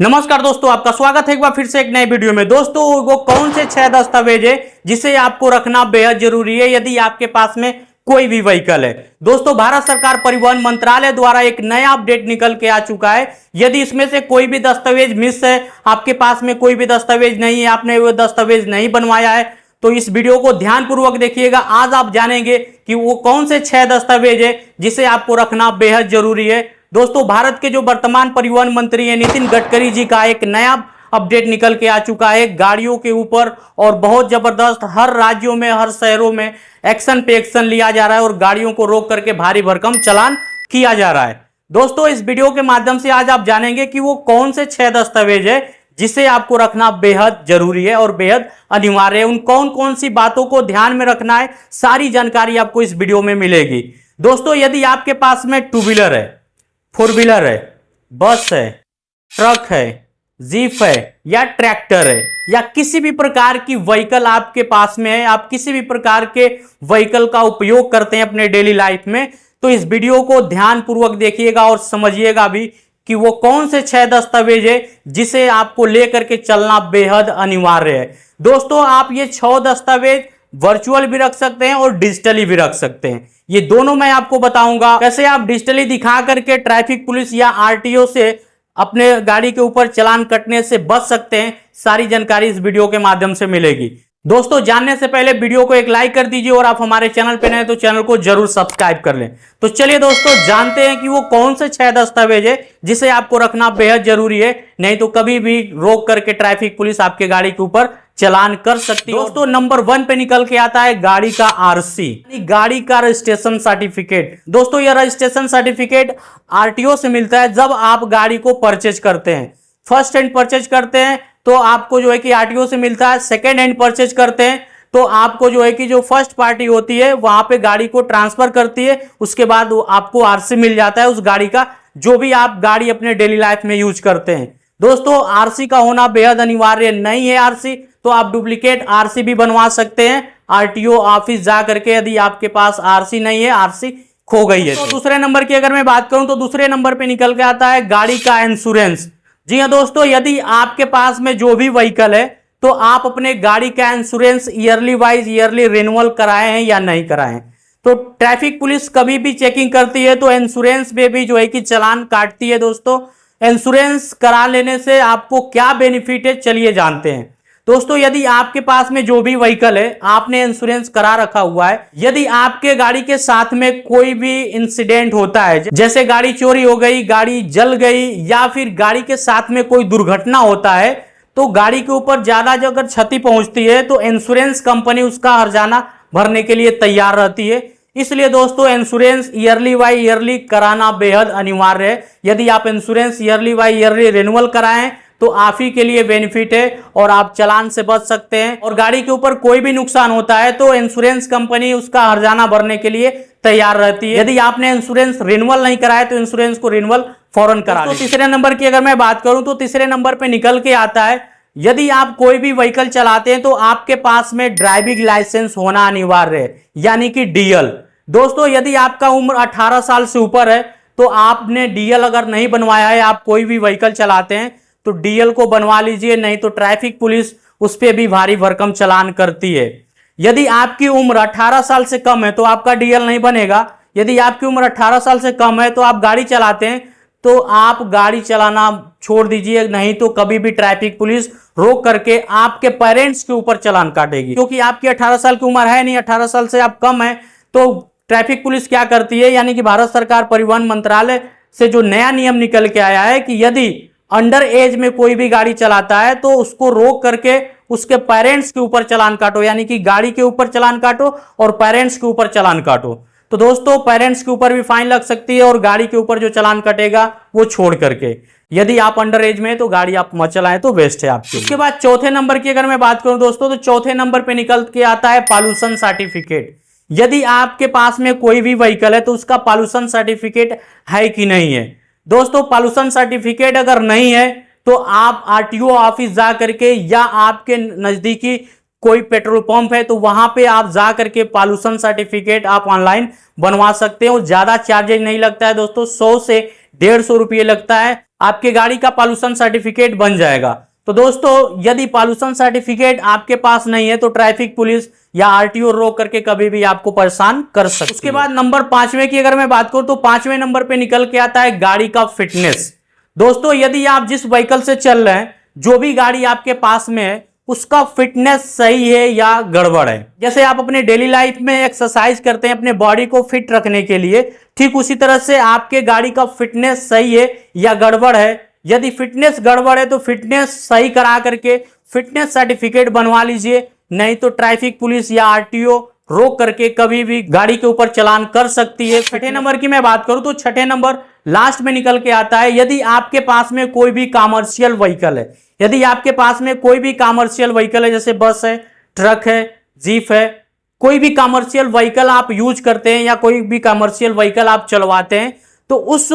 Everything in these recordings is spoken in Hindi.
नमस्कार दोस्तों, आपका स्वागत है एक बार फिर से एक नए वीडियो में। दोस्तों, वो कौन से 6 दस्तावेज है जिसे आपको रखना बेहद जरूरी है यदि आपके पास में कोई भी व्हीकल है। दोस्तों, भारत सरकार परिवहन मंत्रालय द्वारा एक नया अपडेट निकल के आ चुका है। यदि इसमें से कोई भी दस्तावेज मिस है, आपके पास में कोई भी दस्तावेज नहीं है, आपने वो दस्तावेज नहीं बनवाया है, तो इस वीडियो को ध्यानपूर्वक देखिएगा। आज आप जानेंगे कि वो कौन से 6 दस्तावेज है जिसे आपको रखना बेहद जरूरी है। दोस्तों, भारत के जो वर्तमान परिवहन मंत्री हैं नितिन गडकरी जी का एक नया अपडेट निकल के आ चुका है गाड़ियों के ऊपर, और बहुत जबरदस्त हर राज्यों में, हर शहरों में एक्शन पे एक्शन लिया जा रहा है और गाड़ियों को रोक करके भारी भरकम चालान किया जा रहा है। दोस्तों, इस वीडियो के माध्यम से आज आप जानेंगे कि वो कौन से 6 दस्तावेज है जिसे आपको रखना बेहद जरूरी है और बेहद अनिवार्य है। उन कौन कौन सी बातों को ध्यान में रखना है, सारी जानकारी आपको इस वीडियो में मिलेगी। दोस्तों, यदि आपके पास में 2 व्हीलर है, 4 व्हीलर है, बस है, ट्रक है, जीप है या ट्रैक्टर है, या किसी भी प्रकार की व्हीकल आपके पास में है, आप किसी भी प्रकार के व्हीकल का उपयोग करते हैं अपने डेली लाइफ में, तो इस वीडियो को ध्यानपूर्वक देखिएगा और समझिएगा भी कि वो कौन से 6 दस्तावेज है जिसे आपको लेकर के चलना बेहद अनिवार्य है। दोस्तों, आप ये 6 दस्तावेज वर्चुअल भी रख सकते हैं और डिजिटली भी रख सकते हैं। ये दोनों मैं आपको बताऊंगा कैसे आप डिजिटली दिखा करके ट्रैफिक पुलिस या आरटीओ से अपने गाड़ी के ऊपर चालान कटने से बच सकते हैं। सारी जानकारी इस वीडियो के माध्यम से मिलेगी। दोस्तों, जानने से पहले वीडियो को एक लाइक कर दीजिए और आप हमारे चैनल पे नए तो चैनल को जरूर सब्सक्राइब कर लें। तो चलिए दोस्तों, जानते हैं कि वो कौन से 6 दस्तावेज है जिसे आपको रखना बेहद जरूरी है, नहीं तो कभी भी रोक करके ट्रैफिक पुलिस आपके गाड़ी के ऊपर चालान कर सकती है। दोस्तों, नंबर 1 पे निकल के आता है गाड़ी का आरसी, गाड़ी का रजिस्ट्रेशन सर्टिफिकेट। दोस्तों, यह रजिस्ट्रेशन सर्टिफिकेट आरटीओ से मिलता है जब आप गाड़ी को परचेज करते हैं। फर्स्ट हैंड परचेज करते हैं तो आपको जो है कि आरटीओ से मिलता है। सेकेंड हैंड परचेज करते हैं तो आपको जो है कि जो फर्स्ट पार्टी होती है वहां पे गाड़ी को ट्रांसफर करती है, उसके बाद आपको आरसी मिल जाता है उस गाड़ी का, जो भी आप गाड़ी अपने डेली लाइफ में यूज करते हैं। दोस्तों, आरसी का होना बेहद अनिवार्य नहीं है। आरसी तो आप डुप्लीकेट आरसी भी बनवा सकते हैं आरटीओ ऑफिस जा करके, यदि आपके पास आरसी नहीं है, आरसी खो गई है। तो दूसरे नंबर की अगर मैं बात करूं तो दूसरे नंबर पे निकल के आता है गाड़ी का इंश्योरेंस। जी हाँ दोस्तों, यदि आपके पास में जो भी व्हीकल है तो आप अपने गाड़ी का इंश्योरेंस ईयरली रिन्यूअल कराए हैं या नहीं कराए हैं। तो ट्रैफिक पुलिस कभी भी चेकिंग करती है तो इंश्योरेंस में भी जो है कि चालान काटती है। दोस्तों, इंश्योरेंस करा लेने से आपको क्या बेनिफिट है, चलिए जानते हैं। दोस्तों, यदि आपके पास में जो भी व्हीकल है, आपने इंश्योरेंस करा रखा हुआ है, यदि आपके गाड़ी के साथ में कोई भी इंसिडेंट होता है, जैसे गाड़ी चोरी हो गई, गाड़ी जल गई, या फिर गाड़ी के साथ में कोई दुर्घटना होता है, तो गाड़ी के ऊपर ज्यादा अगर क्षति पहुंचती है तो इंश्योरेंस कंपनी उसका हर्जाना भरने के लिए तैयार रहती है। इसलिए दोस्तों, इंश्योरेंस ईयरली बाय ईयरली कराना बेहद अनिवार्य है। यदि आप insurance yearly by yearly renewal कराएं तो आप ही के लिए बेनिफिट है और आप चालान से बच सकते हैं। और गाड़ी के ऊपर कोई भी नुकसान होता है तो इंश्योरेंस कंपनी उसका हर्जाना भरने के लिए तैयार रहती है। यदि आपने इंश्योरेंस रिन्यूअल नहीं कराया तो इंश्योरेंस को रिन्यूअल फौरन करा लें। तो तीसरे नंबर की अगर मैं बात करूं तो तीसरे नंबर पे निकल के आता है, यदि आप कोई भी व्हीकल चलाते हैं तो आपके पास में ड्राइविंग लाइसेंस होना अनिवार्य है, यानी कि डीएल। दोस्तों, यदि आपका उम्र 18 साल से ऊपर है तो आपने डीएल अगर नहीं बनवाया है, आप कोई भी व्हीकल चलाते हैं तो डीएल को बनवा लीजिए, नहीं तो ट्रैफिक पुलिस उस पर भी भारी भरकम चालान करती है। यदि आपकी उम्र 18 साल से कम है तो आपका डीएल नहीं बनेगा। यदि आपकी उम्र 18 साल से कम है तो आप गाड़ी चलाते हैं तो आप गाड़ी चलाना छोड़ दीजिए, नहीं तो कभी भी ट्रैफिक पुलिस रोक करके आपके पेरेंट्स के ऊपर चालान काटेगी, क्योंकि आपकी 18 साल की उम्र है नहीं, 18 साल से आप कम है। तो ट्रैफिक पुलिस क्या करती है, यानी कि भारत सरकार परिवहन मंत्रालय से जो नया नियम निकल के आया है कि यदि अंडर एज में कोई भी गाड़ी चलाता है तो उसको रोक करके उसके पेरेंट्स के ऊपर चालान काटो, यानी कि गाड़ी के ऊपर चालान काटो और पेरेंट्स के ऊपर चालान काटो। तो दोस्तों, पेरेंट्स के ऊपर भी फाइन लग सकती है और गाड़ी के ऊपर जो चालान कटेगा वो छोड़ करके। यदि आप अंडर एज में तो गाड़ी आप मत चलाएं तो बेस्ट है आपके। उसके बाद चौथे नंबर की अगर मैं बात करूं दोस्तों, तो चौथे नंबर पे निकल के आता है पॉल्यूशन सर्टिफिकेट। यदि आपके पास में कोई भी व्हीकल है तो उसका पॉल्यूशन सर्टिफिकेट है कि नहीं है। दोस्तों, पॉल्यूशन सर्टिफिकेट अगर नहीं है तो आप आरटीओ ऑफिस जा करके, या आपके नजदीकी कोई पेट्रोल पंप है तो वहां पे आप जा करके पॉल्यूशन सर्टिफिकेट आप ऑनलाइन बनवा सकते हो। ज्यादा चार्जेज नहीं लगता है दोस्तों, 100 से 150 रुपये लगता है आपके गाड़ी का पॉल्यूशन सर्टिफिकेट बन जाएगा। तो दोस्तों यदि पॉल्यूशन सर्टिफिकेट आपके पास नहीं है तो ट्रैफिक पुलिस या आरटीओ रोक करके कभी भी आपको परेशान कर सकती है। उसके बाद नंबर 5वें की अगर मैं बात करूं तो 5वें नंबर पे निकल के आता है गाड़ी का फिटनेस। दोस्तों यदि आप जिस व्हीकल से चल रहे हैं, जो भी गाड़ी आपके पास में है, उसका फिटनेस सही है या गड़बड़ है। जैसे आप अपने डेली लाइफ में एक्सरसाइज करते हैं अपने बॉडी को फिट रखने के लिए, ठीक उसी तरह से आपके गाड़ी का फिटनेस सही है या गड़बड़ है। यदि फिटनेस गड़बड़ है तो फिटनेस सही करा करके फिटनेस सर्टिफिकेट बनवा लीजिए, नहीं तो ट्रैफिक पुलिस या आरटीओ रोक करके कभी भी गाड़ी के ऊपर चालान कर सकती है। छठे नंबर की मैं बात करूं तो छठे नंबर लास्ट में निकल के आता है यदि आपके पास में कोई भी कमर्शियल व्हीकल है। यदि आपके पास में कोई भी कमर्शियल व्हीकल है, जैसे बस है, ट्रक है, जीप है, कोई भी कमर्शियल व्हीकल आप यूज करते हैं या कोई भी कमर्शियल व्हीकल आप चलवाते हैं, तो उस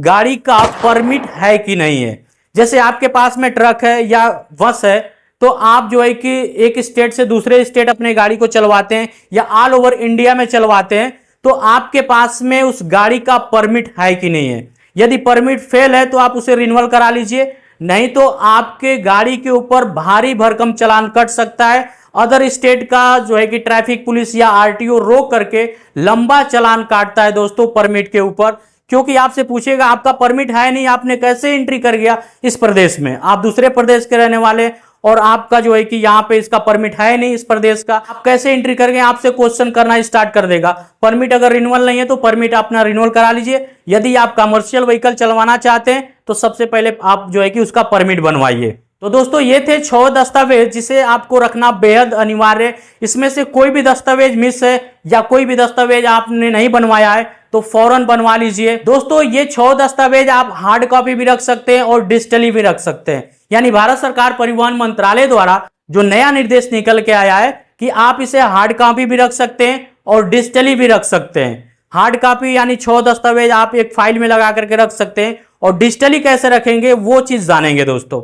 गाड़ी का परमिट है कि नहीं है। जैसे आपके पास में ट्रक है या बस है, तो आप जो है कि एक स्टेट से दूसरे स्टेट अपने गाड़ी को चलवाते हैं या ऑल ओवर इंडिया में चलवाते हैं, तो आपके पास में उस गाड़ी का परमिट है कि नहीं है। यदि परमिट फेल है तो आप उसे रिन्यूअल करा लीजिए, नहीं तो आपके गाड़ी के ऊपर भारी भरकम चालान कट सकता है। अदर स्टेट का जो है कि ट्रैफिक पुलिस या आरटीओ रोक करके लंबा चालान काटता है दोस्तों परमिट के ऊपर, क्योंकि आपसे पूछेगा आपका परमिट है नहीं, आपने कैसे एंट्री कर गया इस प्रदेश में, आप दूसरे प्रदेश के रहने वाले और आपका जो है कि यहाँ पे इसका परमिट है नहीं इस प्रदेश का, आप कैसे एंट्री कर गए, आपसे क्वेश्चन करना स्टार्ट कर देगा। परमिट अगर रिन्यूअल नहीं है तो परमिट अपना रिन्यूअल करा लीजिए। यदि आप कमर्शियल व्हीकल चलवाना चाहते हैं तो सबसे पहले आप जो है कि उसका परमिट बनवाइए। तो दोस्तों ये थे 6 दस्तावेज जिसे आपको रखना बेहद अनिवार्य। इसमें से कोई भी दस्तावेज मिस है या कोई भी दस्तावेज आपने नहीं बनवाया है तो फौरन बनवा लीजिए। दोस्तों ये 6 दस्तावेज आप हार्ड कॉपी भी रख सकते हैं और डिजिटली भी रख सकते हैं। यानी भारत सरकार परिवहन मंत्रालय द्वारा जो नया निर्देश निकल के आया है कि आप इसे हार्ड कॉपी भी रख सकते हैं और डिजिटली भी रख सकते हैं। हार्ड कॉपी यानी 6 दस्तावेज आप एक फाइल में लगा करके रख सकते हैं, और डिजिटली कैसे रखेंगे वो चीज जानेंगे दोस्तों।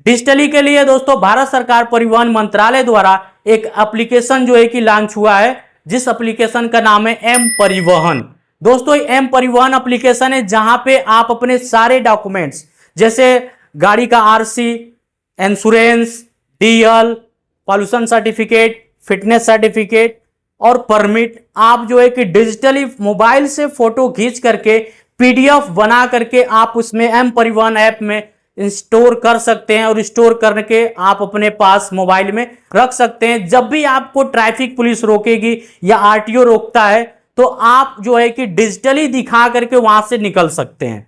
डिजिटली के लिए दोस्तों भारत सरकार परिवहन मंत्रालय द्वारा एक एप्लीकेशन जो है कि लॉन्च हुआ है, जिस एप्लीकेशन का नाम है एम परिवहन। दोस्तों एम परिवहन एप्लीकेशन है जहां पे आप अपने सारे डॉक्यूमेंट्स जैसे गाड़ी का RC, insurance, DL, pollution certificate, fitness certificate और परमिट आप जो है कि डिजिटली मोबाइल से फोटो खींच करके पीडीएफ बना करके आप उसमें एम परिवहन ऐप में स्टोर कर सकते हैं, और स्टोर करके आप अपने पास मोबाइल में रख सकते हैं। जब भी आपको ट्रैफिक पुलिस रोकेगी या आरटीओ रोकता है तो आप जो है कि डिजिटली दिखा करके वहां से निकल सकते हैं।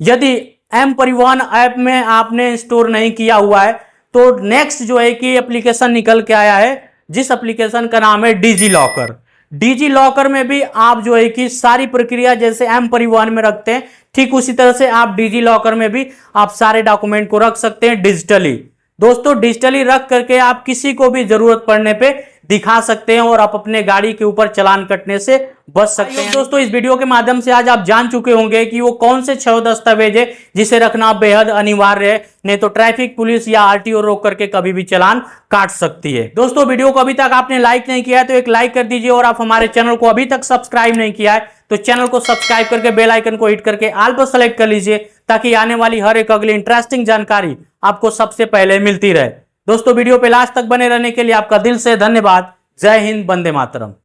यदि एम परिवहन ऐप में आपने स्टोर नहीं किया हुआ है तो नेक्स्ट जो है कि एप्लीकेशन निकल के आया है, जिस एप्लीकेशन का नाम है डिजी लॉकर। डिजी लॉकर में भी आप जो है कि सारी प्रक्रिया जैसे एम परिवहन में रखते हैं, ठीक उसी तरह से आप डिजी लॉकर में भी आप सारे डॉक्यूमेंट को रख सकते हैं डिजिटली। दोस्तों डिजिटली रख करके आप किसी को भी जरूरत पड़ने पे दिखा सकते हैं और आप अपने गाड़ी के ऊपर चालान कटने से बच सकते हैं। दोस्तों इस वीडियो के माध्यम से आज आप जान चुके होंगे कि वो कौन से 6 दस्तावेज है जिसे रखना बेहद अनिवार्य है, नहीं तो ट्रैफिक पुलिस या आरटीओ रोक करके कभी भी चालान काट सकती है। दोस्तों वीडियो को अभी तक आपने लाइक नहीं किया है तो एक लाइक कर दीजिए, और आप हमारे चैनल को अभी तक सब्सक्राइब नहीं किया है तो चैनल को सब्सक्राइब करके बेल आइकन को हिट करके ऑल पर सेलेक्ट कर लीजिए, ताकि आने वाली हर एक अगली इंटरेस्टिंग जानकारी आपको सबसे पहले मिलती रहे। दोस्तों वीडियो पे लास्ट तक बने रहने के लिए आपका दिल से धन्यवाद। जय हिंद, वंदे मातरम।